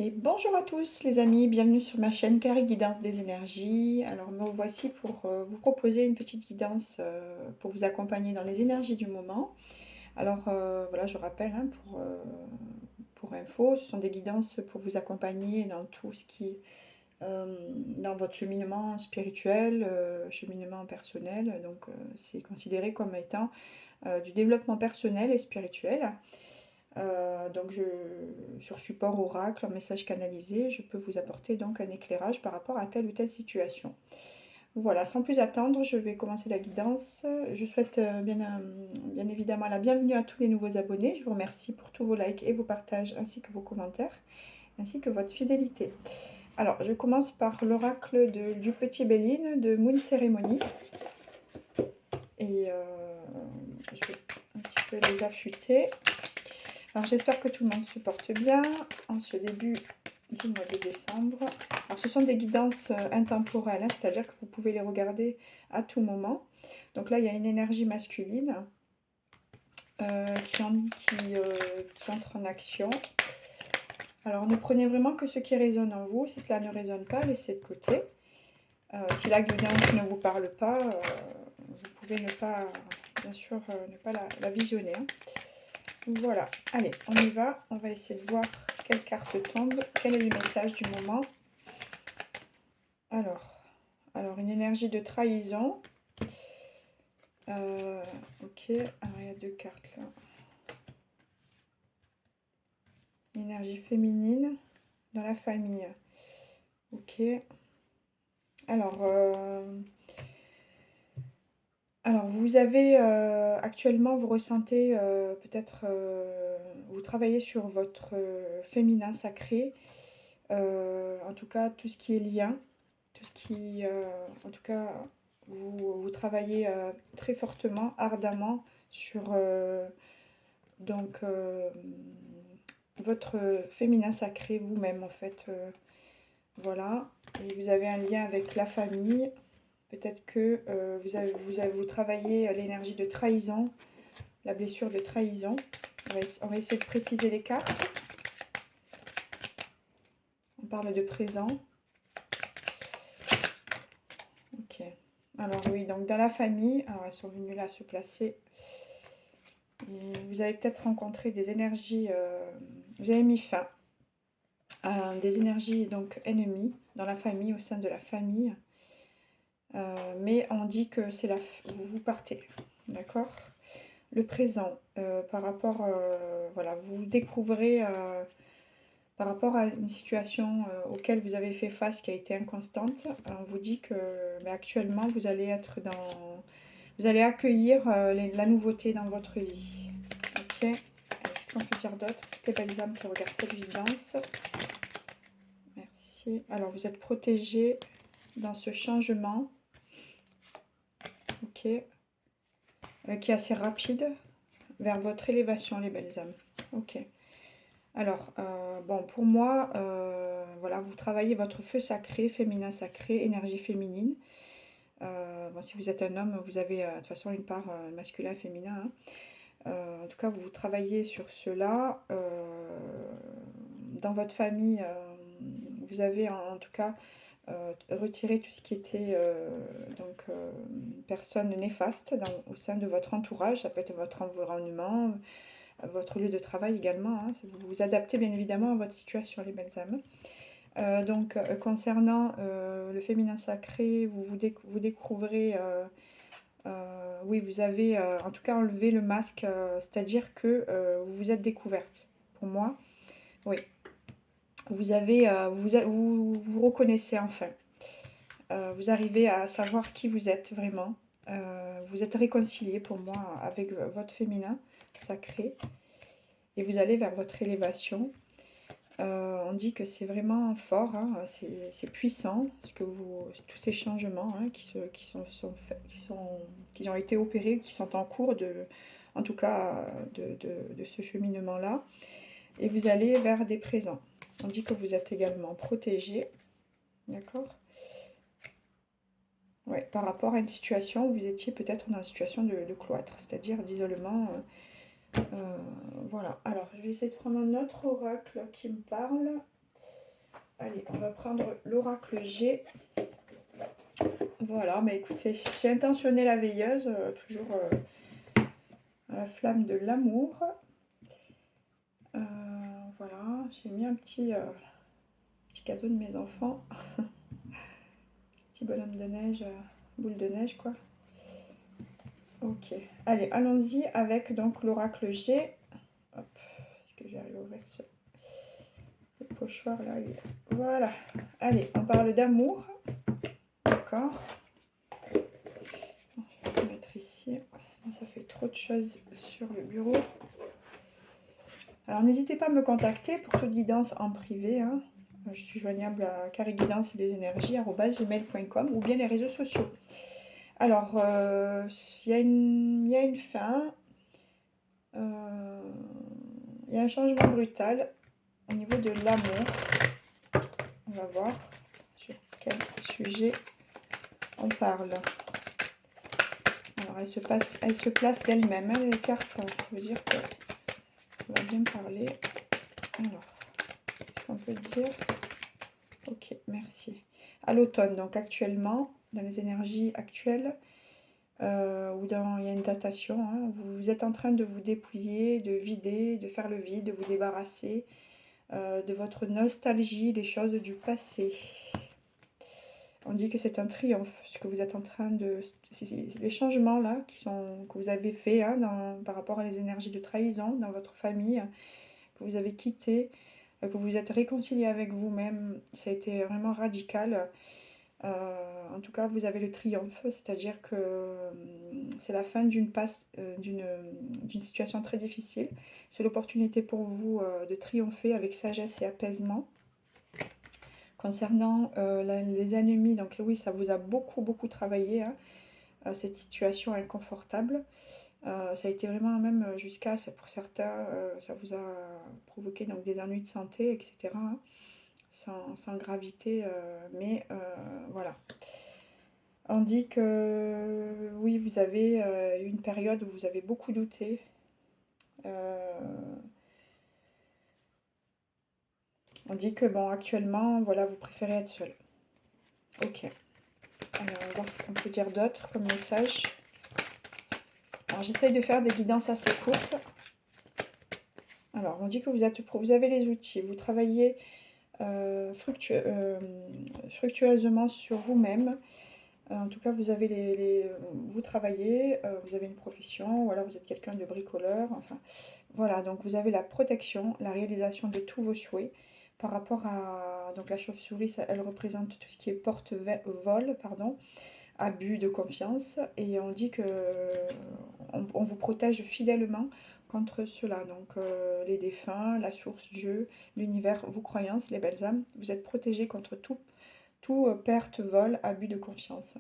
Et bonjour à tous les amis, bienvenue sur ma chaîne Carré Guidance des énergies. Alors me voici pour vous proposer une petite guidance pour vous accompagner dans les énergies du moment. Alors voilà, je rappelle pour info, ce sont des guidances pour vous accompagner dans tout ce qui dans votre cheminement spirituel, cheminement personnel. Donc c'est considéré comme étant du développement personnel et spirituel. Donc sur support oracle, en message canalisé, je peux vous apporter donc un éclairage par rapport à telle ou telle situation. Voilà, sans plus attendre, je vais commencer la guidance. Je souhaite bien évidemment la bienvenue à tous les nouveaux abonnés. Je vous remercie pour tous vos likes et vos partages, ainsi que vos commentaires, ainsi que votre fidélité. Alors, je commence par l'oracle du petit Béline de Moon Ceremony. Et je vais un petit peu les affûter. Alors j'espère que tout le monde se porte bien en ce début du mois de décembre. Alors ce sont des guidances intemporelles, hein, c'est-à-dire que vous pouvez les regarder à tout moment. Donc là il y a une énergie masculine qui entre en action. Alors ne prenez vraiment que ce qui résonne en vous. Si cela ne résonne pas, laissez de côté. Si la guidance ne vous parle pas, vous pouvez ne pas, bien sûr, ne pas la visionner. Hein. Voilà, allez, on y va. On va essayer de voir quelle carte tombe, quel est le message du moment. Alors une énergie de trahison. Ok, alors il y a deux cartes là. Une énergie féminine dans la famille. Ok. Alors, vous avez actuellement, vous ressentez peut-être, vous travaillez sur votre féminin sacré. En tout cas, tout ce qui est lien, tout ce qui, en tout cas, vous travaillez très fortement, ardemment sur donc votre féminin sacré, vous-même en fait. Voilà. Et vous avez un lien avec la famille. Peut-être que vous travaillez l'énergie de trahison, la blessure de trahison. On va essayer de préciser les cartes. On parle de présent. Ok. Alors oui, donc dans la famille, alors elles sont venues là se placer. Et vous avez peut-être rencontré des énergies, vous avez mis fin à des énergies donc ennemies dans la famille, au sein de la famille. Mais on dit que c'est vous partez, d'accord? Le présent, par rapport, voilà, vous découvrez par rapport à une situation auquel vous avez fait face qui a été inconstante. On vous dit que mais actuellement vous allez être vous allez accueillir la nouveauté dans votre vie. Ok. Qu'est-ce qu'on peut dire d'autre? Toutes les belles âmes qui regardent cette guidance. Merci. Alors vous êtes protégés dans ce changement. Ok. Qui est assez rapide vers votre élévation, les belles âmes. Ok. Alors, bon, pour moi, voilà, vous travaillez votre feu sacré, féminin sacré, énergie féminine. Bon, si vous êtes un homme, vous avez de toute façon une part masculin et féminin. Hein. En tout cas, vous travaillez sur cela. Dans votre famille, vous avez en tout cas retiré tout ce qui était personne néfaste au sein de votre entourage. Ça peut être votre environnement, votre lieu de travail également. Hein. Vous vous adaptez bien évidemment à votre situation, les belles âmes. Concernant le féminin sacré, vous découvrez, oui, vous avez en tout cas enlevé le masque, c'est-à-dire que vous vous êtes découverte. Pour moi, oui, vous avez, vous reconnaissez enfin. Vous arrivez à savoir qui vous êtes vraiment. Vous êtes réconcilié pour moi avec votre féminin sacré. Et vous allez vers votre élévation. On dit que c'est vraiment fort, hein, c'est puissant, parce que tous ces changements hein, qui ont été opérés, qui sont en cours en tout cas de ce cheminement-là. Et vous allez vers des présents. On dit que vous êtes également protégé, d'accord? Ouais, par rapport à une situation où vous étiez peut-être dans une situation de cloître, c'est-à-dire d'isolement. Voilà, alors je vais essayer de prendre un autre oracle qui me parle. Allez, on va prendre l'oracle G. Voilà, mais écoutez, j'ai intentionné la veilleuse, toujours à la flamme de l'amour. Voilà, j'ai mis un petit cadeau de mes enfants. Petit bonhomme de neige, boule de neige quoi. Ok, allez, allons-y avec donc l'oracle G. Hop, est-ce que j'arrive à ouvrir le pochoir là? Voilà, allez, on parle d'amour. D'accord. Je vais mettre ici. Ça fait trop de choses sur le bureau. Alors n'hésitez pas à me contacter pour toute guidance en privé. Hein. Je suis joignable à cariguidance-des-énergies@gmail.com ou bien les réseaux sociaux. Alors, il y a une fin. Il y a un changement brutal au niveau de l'amour. On va voir sur quel sujet on parle. Alors, elle se place d'elle-même. Hein, les cartes, ça veut dire qu'on va bien parler. Alors, qu'est-ce qu'on peut dire? Ok, merci. À l'automne, donc actuellement, dans les énergies actuelles, il y a une datation, hein, vous êtes en train de vous dépouiller, de vider, de faire le vide, de vous débarrasser de votre nostalgie, des choses du passé. On dit que c'est un triomphe, ce que vous êtes en train de... Les changements là que vous avez fait hein, par rapport à les énergies de trahison dans votre famille, que vous avez quitté, que vous êtes réconcilié avec vous-même, ça a été vraiment radical. En tout cas, vous avez le triomphe, c'est-à-dire que c'est la fin d'une situation très difficile. C'est l'opportunité pour vous de triompher avec sagesse et apaisement. Concernant les ennemis, donc oui, ça vous a beaucoup travaillé, hein, cette situation inconfortable. Ça a été vraiment même jusqu'à, pour certains, ça vous a provoqué donc, des ennuis de santé, etc. Hein, sans gravité, mais voilà. On dit que oui, vous avez une période où vous avez beaucoup douté. On dit que bon, actuellement, voilà, vous préférez être seul. Ok. Alors, on va voir ce qu'on peut dire d'autre comme message. Alors, j'essaye de faire des guidances assez courtes. Alors, on dit que vous avez les outils, vous travaillez fructueusement sur vous-même. En tout cas, vous avez vous travaillez, vous avez une profession, ou alors vous êtes quelqu'un de bricoleur. Enfin, voilà, donc vous avez la protection, la réalisation de tous vos souhaits. Par rapport à... Donc la chauve-souris, elle représente tout ce qui est porte-vol, pardon, abus de confiance. Et on dit que on vous protège fidèlement contre cela. Donc les défunts, la source, Dieu, l'univers, vos croyances, les belles âmes. Vous êtes protégés contre tout perte, vol, abus de confiance.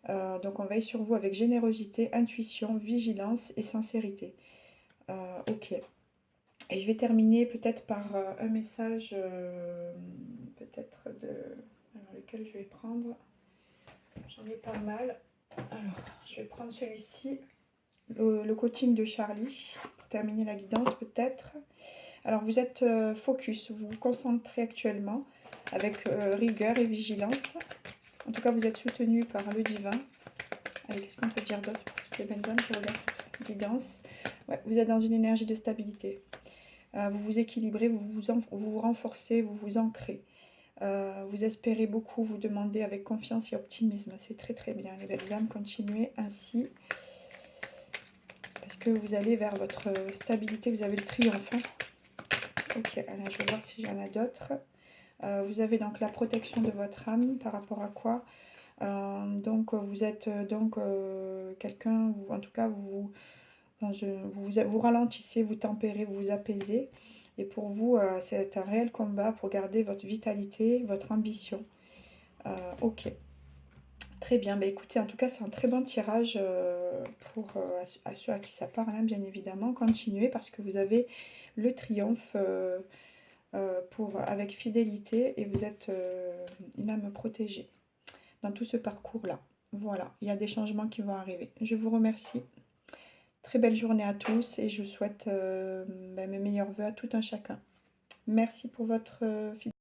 Donc on veille sur vous avec générosité, intuition, vigilance et sincérité. Ok. Et je vais terminer peut-être par un message, peut-être de... Alors lequel je vais prendre? J'en ai pas mal. Alors, je vais prendre celui-ci. Le coaching de Charlie, pour terminer la guidance peut-être. Alors vous êtes focus, vous vous concentrez actuellement avec rigueur et vigilance. En tout cas, vous êtes soutenu par le divin. Allez, qu'est-ce qu'on peut dire d'autre pour toutes les belles âmes qui regardent cette guidance? Ouais, vous êtes dans une énergie de stabilité. Vous vous équilibrez, vous renforcez, vous vous ancrez. Vous espérez beaucoup, vous demandez avec confiance et optimisme. C'est très bien, les belles âmes. Continuez ainsi. Parce que vous allez vers votre stabilité, vous avez le triomphe. Ok, alors je vais voir si j'en ai d'autres. Vous avez donc la protection de votre âme, par rapport à quoi? Donc vous êtes quelqu'un, en tout cas vous ralentissez, vous tempérez, vous vous apaisez. Et pour vous, c'est un réel combat pour garder votre vitalité, votre ambition. Ok, très bien. Bah, écoutez, en tout cas, c'est un très bon tirage pour à ceux à qui ça parle, hein, bien évidemment. Continuez parce que vous avez le triomphe avec fidélité et vous êtes une âme protégée dans tout ce parcours-là. Voilà, il y a des changements qui vont arriver. Je vous remercie. Très belle journée à tous et je souhaite mes meilleurs voeux à tout un chacun. Merci pour votre fidélité.